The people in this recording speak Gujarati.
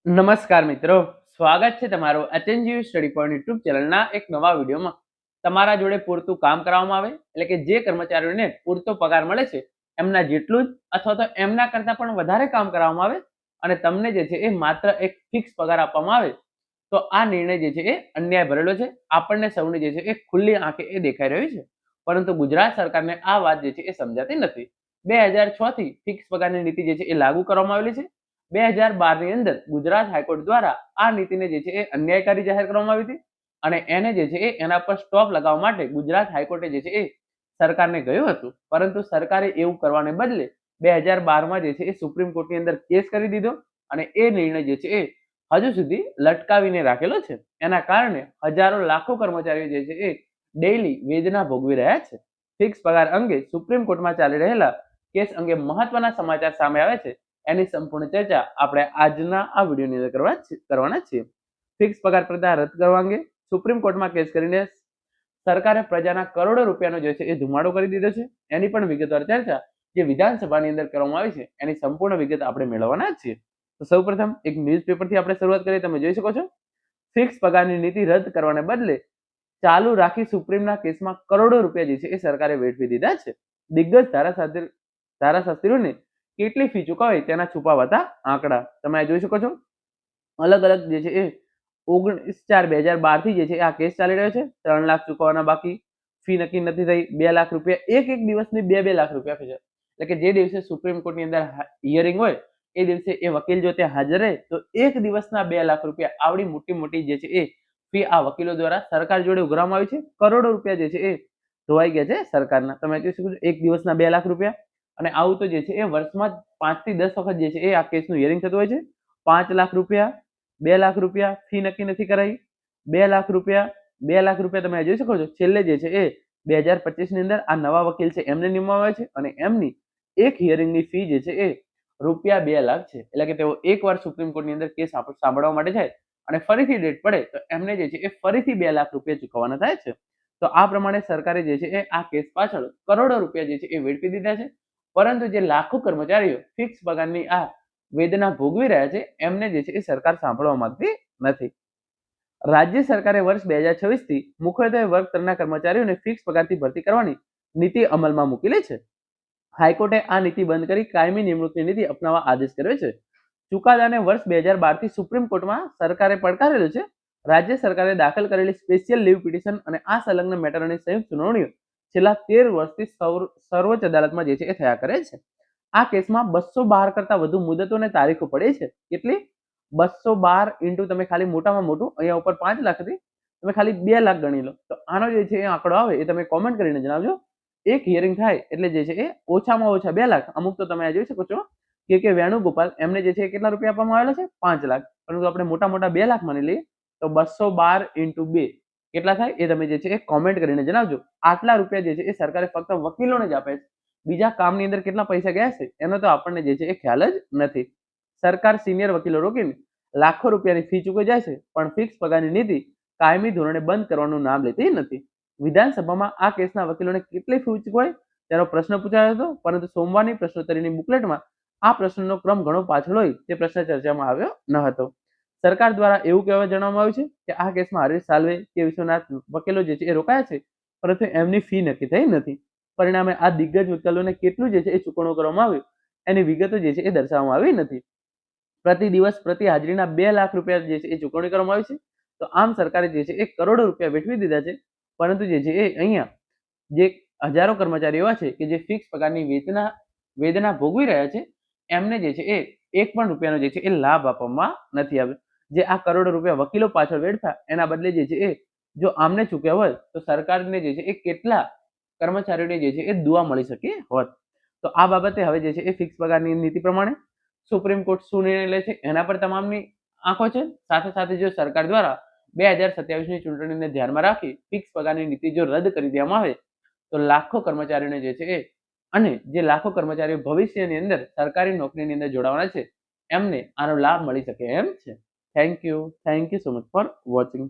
નમસ્કાર મિત્રો, સ્વાગત છે તમારું એચએનજીયુ સ્ટડી પોઈન્ટ યુટ્યુબ ચેનલના એક નવા વિડીયોમાં. તમારા જોડે પૂરતું કામ કરાવવામાં આવે એટલે કે જે કર્મચારીઓને પૂરતો પગાર મળે છે એમના જેટલું જ અથવા તો એમના કરતાં પણ વધારે કામ કરાવવામાં આવે અને તમને જે છે એ માત્ર એક ફિક્સ પગાર આપવામાં આવે તો આ નિર્ણય જે છે એ અન્યાય ભરેલો છે. આપણને સૌને જે છે એ ખુલ્લી આંખે એ દેખાઈ રહ્યું છે, પરંતુ ગુજરાત સરકારને આ વાત જે છે એ સમજાતી નથી. 2006 થી ફિક્સ પગારની નીતિ જે છે એ લાગુ કરવામાં આવેલી છે. 2012 ની અંદર ગુજરાત હાઈકોર્ટ દ્વારા આ નીતિને જે છે એ અન્યાયકારી જાહેર કરવામાં આવી હતી અને એને જે છે એ એના પર સ્ટોપ લગાવવા માટે ગુજરાત હાઈકોર્ટે જે છે એ સરકારને કહ્યું હતું, પરંતુ સરકારે એવું કરવાને બદલે 2012માં જે છે એ સુપ્રીમ કોર્ટની અંદર કેસ કરી દીધો અને એ નિર્ણય જે છે એ હજુ સુધી લટકાવીને રાખેલો છે. એના કારણે હજારો લાખો કર્મચારીઓ જે છે એ ડેઈલી વેદના ભોગવી રહ્યા છે. ફિક્સ પગાર અંગે સુપ્રીમ કોર્ટમાં ચાલી રહેલા કેસ અંગે મહત્વના સમાચાર સામે આવે છે. એની સંપૂર્ણ ચર્ચા આપણે આજના આ વિડીયોની અંદર કરવાના છીએ. ફિક્સ પગાર પ્રથા રદ કરવા અંગે સુપ્રીમ કોર્ટમાં કેસ કરીને સરકારે પ્રજાના કરોડો રૂપિયાનો જે છે એ ધુમાડો કરી દીધો છે. એની પણ વિગતવાર ચર્ચા જે વિધાનસભાની અંદર કરવામાં આવી છે એની સંપૂર્ણ વિગત આપણે મેળવવાના જ છીએ. તો સૌપ્રથમ એક ન્યૂઝપેપરથી આપણે શરૂઆત કરીએ. તમે જોઈ શકો છો, ફિક્સ પગારની નીતિ રદ કરવાને બદલે ચાલુ રાખી સુપ્રીમના કેસમાં કરોડો રૂપિયા જે છે એ સરકારે વેઠવી દીધા છે. દિગ્ગજ ધારાશાસ્ત્રીઓને કેટલી ફી ચૂકવાય તેના છુપાવાતા આંકડા તમે જોઈ શકો છો. અલગ અલગ જે છે એ 19/4/2012 થી જે છે આ કેસ ચાલી રહ્યો છે. 3 લાખ ચૂકવવાના બાકી, ફી નક્કી નથી થઈ, 2 લાખ રૂપિયા, એક દિવસની 2 લાખ રૂપિયા ફી છે. એટલે કે જે દિવસે સુપ્રીમ કોર્ટની અંદર હિયરિંગ હોય એ દિવસે એ વકીલ જો ત્યાં હાજર રહે તો એક દિવસના 2 લાખ રૂપિયા આવડી મોટી મોટી જે છે એ ફી આ વકીલો દ્વારા સરકાર જોડે ઉઘરાવવામાં આવી છે. કરોડો રૂપિયા જે છે એ ધોવાઈ ગયા છે સરકારના. તમે જોઈ શકો છો, એક દિવસના 2 લાખ રૂપિયા. અને આવું તો જે છે એ વર્ષમાં 5 થી 10 વખત જે છે એ આ કેસનું હિયરિંગ થતું હોય છે. 5 લાખ રૂપિયા, 2 લાખ રૂપિયા, ફી નક્કી નથી કરાઈ, 2 લાખ રૂપિયા, 2 લાખ રૂપિયા. તમે જોઈ શકો છો, છેલ્લે જે છે એ 2025 ની અંદર આ નવા વકીલ છે એમને નિમવામાં આવે છે અને એમની એક હિયરિંગની ફી જે છે એ રૂપિયા 2 લાખ છે. એટલે કે તેઓ એકવાર સુપ્રીમ કોર્ટની અંદર કેસ સાંભળવા માટે જાય અને ફરીથી ડેટ પડે તો એમને જે છે એ ફરીથી 2 લાખ રૂપિયા ચૂકવવાના થાય છે. તો આ પ્રમાણે સરકારે જે છે એ આ કેસ પાછળ કરોડો રૂપિયા જે છે એ વેડફી દીધા છે. પરંતુ જે લાખો કર્મચારીઓ ફિક્સ પગારની આ વેદના ભોગવી રહ્યા છે એમને જે છે એ સરકાર સાંભળવા માંગતી નથી. રાજ્ય સરકારે વર્ષ 2026 થી મુખ્યત્વે વર્ગ 3 ના કર્મચારીઓને ફિક્સ પગારથી ભરતી કરવાની નીતિ અમલમાં મૂકેલી છે. હાઈકોર્ટે આ નીતિ બંધ કરી કાયમી નિમણૂકની નીતિ અપનાવવા આદેશ કર્યો છે. ચુકાદાને વર્ષ 2012 થી સુપ્રીમ કોર્ટમાં સરકારે પડકારેલો છે. રાજ્ય સરકારે દાખલ કરેલી સ્પેશિયલ લીવ પિટિશન અને આ સંલગ્ન મેટરોની સંયુક્ત સુનાવણીઓ છેલ્લા 13 વર્ષથી સર્વોચ્ચ અદાલતમાં જે છે એ થયા કરે છે. આ કેસમાં 212 કરતા વધુ મુદતો અને તારીખો પડી છે. કેટલી? 212 ઇન્ટુ તમે ખાલી મોટામાં મોટું અહીંયા ઉપર 5 લાખ હતી, તમે ખાલી 2 લાખ ગણી લો તો આનો જે છે એ આંકડો આવે એ તમે કોમેન્ટ કરીને જણાવજો. એક હિયરિંગ થાય એટલે જે છે એ ઓછામાં ઓછા 2 લાખ. અમુક તો તમે જોઈ શકો છો કે વેણુગોપાલ એમને જે છે કેટલા રૂપિયા આપવામાં આવેલા છે? 5 લાખ. પરંતુ આપણે મોટા મોટા 2 લાખ માની લઈએ તો 212 ઇન્ટુ 2 કેટલા થાય એ તમે જે છે એ કોમેન્ટ કરીને જણાવજો. આટલા રૂપિયા જે છે એ સરકારે ફક્ત વકીલોને જ આપે છે. બીજા કામની અંદર કેટલા પૈસા ગયા છે એનો તો આપણને જે છે એ ખ્યાલ જ નથી. સરકાર સિનિયર વકીલો રોકીને લાખો રૂપિયાની ફી ચૂકવી જાય છે, પણ ફિક્સ પગારની નીતિ કાયમી ધોરણે બંધ કરવાનું નામ લેતી નથી. વિધાનસભામાં આ કેસના વકીલોને કેટલી ફી ચૂકવાય તેનો પ્રશ્ન પૂછાયો હતો, પરંતુ સોમવારની પ્રશ્નોત્તરીની બુકલેટમાં આ પ્રશ્નનો ક્રમ ઘણો પાછળ હોય તે પ્રશ્ન ચર્ચામાં આવ્યો ન હતો. સરકાર દ્વારા એવું કહેવા જણાવવામાં આવ્યું છે કે આ કેસમાં હરીશ સાલ્વે કે વિશ્વનાથ વકીલો જે છે એ રોકાયા છે, પરંતુ એમની ફી નક્કી થઈ નથી. પરિણામે આ દિગ્ગજ વકીલોને કેટલું જે છે એ ચૂકવણું કરવામાં આવ્યું એની વિગતો જે છે એ દર્શાવવામાં આવી નથી. પ્રતિ દિવસ પ્રતિ હાજરીના 2 લાખ રૂપિયા જે છે એ ચૂકવણી કરવામાં આવી છે. તો આમ સરકારે જે છે એ કરોડો રૂપિયા વેઠવી દીધા છે, પરંતુ જે છે એ અહીંયા જે હજારો કર્મચારીઓ એવા છે કે જે ફિક્સ પગારની વેદના ભોગવી રહ્યા છે એમને જે છે એ એક પણ રૂપિયાનો જે છે એ લાભ આપવામાં નથી આવ્યો. જે આ કરોડો રૂપિયા વકીલો પાછળ વેડફ્યા એના બદલે જે છે એ જો આમને ચૂક્યા હોત તો સરકારને જે છે એ કેટલા કર્મચારીઓને જે છે એ દુઆ મળી શકી હોત. તો આ બાબતે હવે જે છે એ ફિક્સ પગારની નીતિ પ્રમાણે સુપ્રીમ કોર્ટ શું નિર્ણય લે છે એના પર તમામની આંખો છે. સાથે સાથે જો સરકાર દ્વારા 2027ની ચૂંટણીને ધ્યાનમાં રાખી ફિક્સ પગારની નીતિ જો રદ કરી દેવામાં આવે તો લાખો કર્મચારીઓને જે છે એ અને જે લાખો કર્મચારીઓ ભવિષ્યની અંદર સરકારી નોકરીની અંદર જોડાવાના છે એમને આનો લાભ મળી શકે એમ છે. Thank you so much for watching.